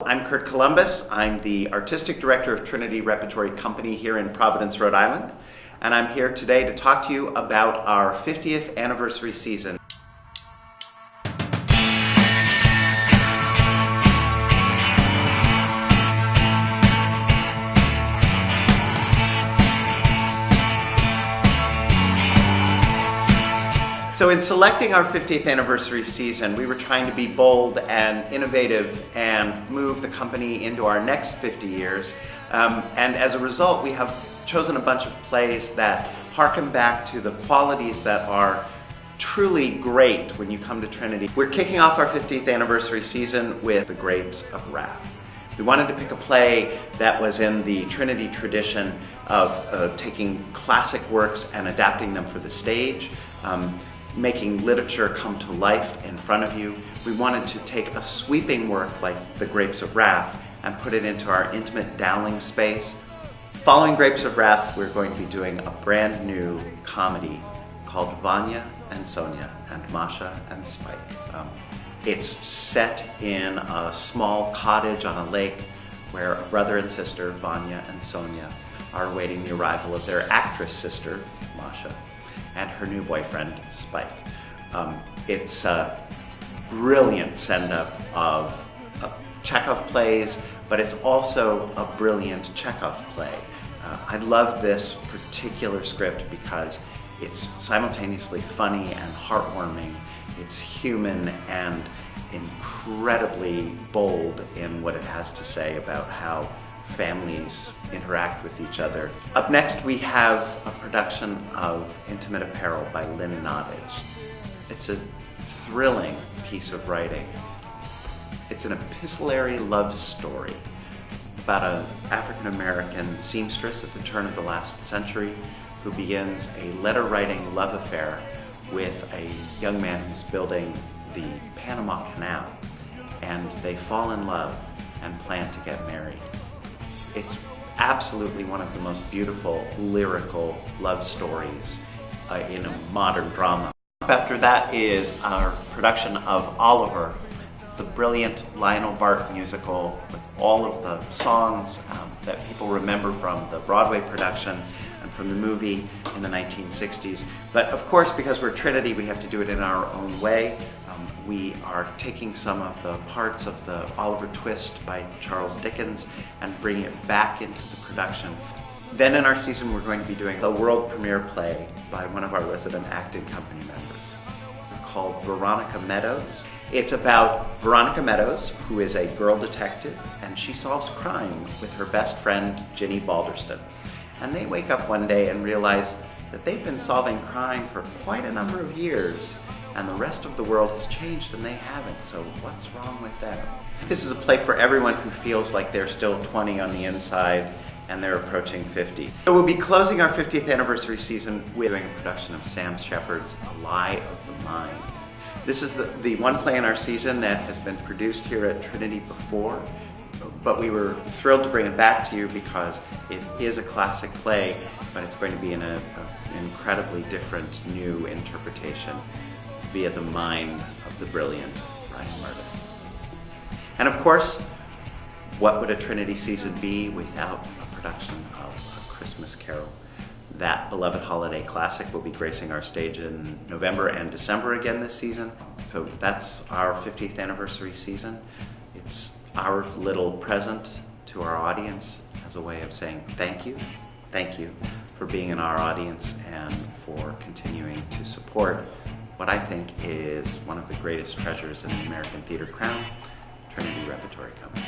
I'm Curt Columbus. I'm the Artistic Director of Trinity Repertory Company here in Providence, Rhode Island. And I'm here today to talk to you about our 50th anniversary season. So in selecting our 50th anniversary season, we were trying to be bold and innovative and move the company into our next 50 years. And as a result, we have chosen a bunch of plays that harken back to the qualities that are truly great when you come to Trinity. We're kicking off our 50th anniversary season with The Grapes of Wrath. We wanted to pick a play that was in the Trinity tradition of taking classic works and adapting them for the stage. Making literature come to life in front of you. We wanted to take a sweeping work like The Grapes of Wrath and put it into our intimate Dowling space. Following Grapes of Wrath, we're going to be doing a brand new comedy called Vanya and Sonia and Masha and Spike. It's set in a small cottage on a lake where a brother and sister, Vanya and Sonia, are awaiting the arrival of their actress sister, Masha, and her new boyfriend, Spike. It's a brilliant send-up of Chekhov plays, but it's also a brilliant Chekhov play. I love this particular script because it's simultaneously funny and heartwarming. It's human and incredibly bold in what it has to say about how families interact with each other. Up next, we have a production of Intimate Apparel by Lynn Nottage. It's a thrilling piece of writing. It's an epistolary love story about an African-American seamstress at the turn of the last century who begins a letter-writing love affair with a young man who's building the Panama Canal, and they fall in love and plan to get married. It's absolutely one of the most beautiful lyrical love stories in a modern drama. After that is our production of Oliver, the brilliant Lionel Bart musical with all of the songs that people remember from the Broadway production and from the movie in the 1960s. But of course, because we're Trinity, we have to do it in our own way. We are taking some of the parts of the Oliver Twist by Charles Dickens and bringing it back into the production. Then in our season, we're going to be doing the world premiere play by one of our resident acting company members. They're called Veronica Meadows. It's about Veronica Meadows, who is a girl detective, and she solves crime with her best friend, Ginny Balderston. And they wake up one day and realize that they've been solving crime for quite a number of years, and the rest of the world has changed and they haven't, so what's wrong with them? This is a play for everyone who feels like they're still 20 on the inside and they're approaching 50. So we'll be closing our 50th anniversary season with doing a production of Sam Shepard's A Lie of the Mind. This is the one play in our season that has been produced here at Trinity before, but we were thrilled to bring it back to you because it is a classic play, but it's going to be in an incredibly different new interpretation via the mind of the brilliant Brian Martis. And of course, what would a Trinity season be without a production of A Christmas Carol? That beloved holiday classic will be gracing our stage in November and December again this season. So that's our 50th anniversary season. It's our little present to our audience as a way of saying thank you for being in our audience and for continuing to support what I think is one of the greatest treasures in the American theater crown, Trinity Repertory Company.